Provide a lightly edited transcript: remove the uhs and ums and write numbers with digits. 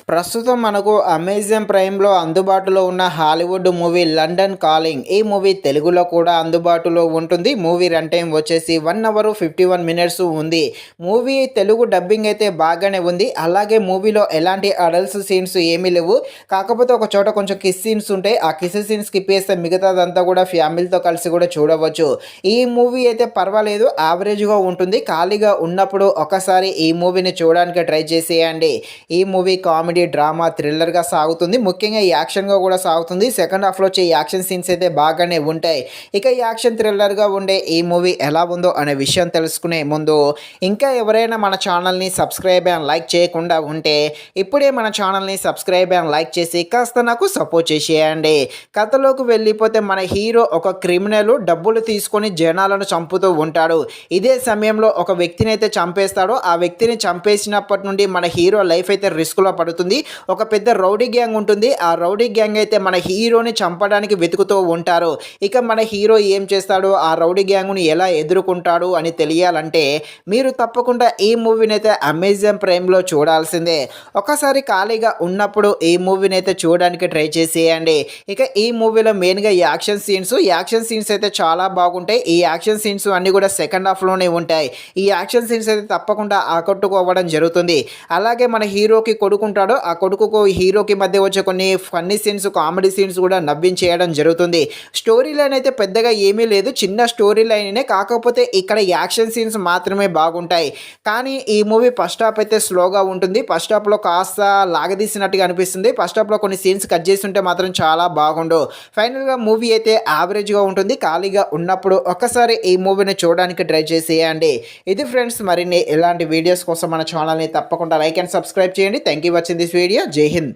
ప్రస్తుతం మనకు అమెజాన్ ప్రైమ్‌లో అందుబాటులో ఉన్న హాలీవుడ్ మూవీ 'లండన్ కాలింగ్'. ఈ మూవీ తెలుగులో కూడా అందుబాటులో ఉంటుంది. మూవీ రన్ టైమ్ వచ్చేసి 1 అవర్ 51 మినిట్స్ ఉంది. మూవీ తెలుగు డబ్బింగ్ అయితే బాగానే ఉంది. అలాగే మూవీలో ఎలాంటి అడల్ట్స్ సీన్స్ ఏమీ లేవు. కాకపోతే ఒక చోట కొంచెం కిస్ సీన్స్ ఉంటాయి. ఆ కిస్ సీన్స్ స్కిప్ చేస్తే మిగతాదంతా కూడా ఫ్యామిలీతో కలిసి కూడా చూడవచ్చు. ఈ మూవీ అయితే పర్వాలేదు, యావరేజ్‌గా ఉంటుంది. ఖాళీగా ఉన్నప్పుడు ఒకసారి ఈ మూవీని చూడడానికి ట్రై చేసేయండి. ఈ మూవీ కామెడీ, డ్రామా, థ్రిల్లర్‌గా సాగుతుంది. ముఖ్యంగా యాక్షన్‌గా కూడా సాగుతుంది. సెకండ్ హాఫ్‌లో వచ్చే యాక్షన్ సీన్స్ అయితే బాగానే ఉంటాయి. ఇక యాక్షన్ థ్రిల్లర్‌గా ఉండే ఈ మూవీ ఎలా ఉందో అనే విషయం తెలుసుకునే ముందు ఇంకా ఎవరైనా మన ఛానల్‌ని సబ్స్క్రైబ్ అండ్ లైక్ చేయకుండా ఉంటే ఇప్పుడే మన ఛానల్‌ని సబ్స్క్రైబ్ అండ్ లైక్ చేసి కాస్త నాకు సపోర్ట్ చేసేయండి. కథలోకి వెళ్ళిపోతే మన హీరో ఒక క్రిమినల్ డబ్బులు తీసుకొని జనాలను చంపుతూ ఉంటాడు. ఇదే సమయంలో ఒక వ్యక్తిని అయితే చంపేస్తాడు. ఆ వ్యక్తిని చంపేసినప్పటి నుండి మన హీరో లైఫ్ అయితే రిస్క్‌లో పడుతుంది. ఒక పెద్ద రౌడీ గ్యాంగ్ ఉంటుంది. ఆ రౌడీ గ్యాంగ్ అయితే మన హీరోని చంపడానికి వెతుకుతూ ఉంటారు. ఇక మన హీరో ఏం చేస్తాడు, ఆ రౌడీ గ్యాంగ్‌ని ఎలా ఎదుర్కొంటాడు అని తెలియాలంటే మీరు తప్పకుండా ఈ మూవీని అయితే అమెజాన్ ప్రైమ్‌లో చూడాల్సిందే. ఒకసారి ఖాళీగా ఉన్నప్పుడు ఈ మూవీని అయితే చూడడానికి ట్రై చేసేయండి. ఇక ఈ మూవీలో మెయిన్‌గా యాక్షన్ సీన్స్ అయితే చాలా బాగుంటాయి. ఈ యాక్షన్ సీన్స్ అన్నీ కూడా సెకండ్ హాఫ్‌లోనే ఉంటాయి. ఈ యాక్షన్ సీన్స్ అయితే తప్పకుండా ఆకట్టుకోవడం జరుగుతుంది. అలాగే మన హీరోకి కొడుకుంటాడు. ఆ కొడుకుకు హీరోకి మధ్య వచ్చే కొన్ని ఫన్నీ సీన్స్, కామెడీ సీన్స్ కూడా నవ్వించేయడం జరుగుతుంది. స్టోరీ లైన్ అయితే పెద్దగా ఏమీ లేదు, చిన్న స్టోరీ లైనే. కాకపోతే ఇక్కడ యాక్షన్ సీన్స్ మాత్రమే బాగుంటాయి. కానీ ఈ మూవీ ఫస్ట్ హాఫ్ అయితే స్లోగా ఉంటుంది. ఫస్ట్ హాఫ్లో కాస్త లాగదీసినట్టుగా అనిపిస్తుంది. ఫస్ట్ హాఫ్లో కొన్ని సీన్స్ కట్ చేసి ఉంటే మాత్రం చాలా బాగుండు. ఫైనల్గా మూవీ అయితే యావరేజ్గా ఉంటుంది. ఖాళీగా ఉన్నప్పుడు ఒక్కసారి ఈ మూవీని చూడడానికి ట్రై చేసేయండి. ఇది ఫ్రెండ్స్, మరిన్ని ఇలాంటి వీడియోస్ కోసం మన ఛానల్ని తప్పకుండా లైక్ అండ్ సబ్స్క్రైబ్ చేయండి. Thank you watching this video. జై హింద్.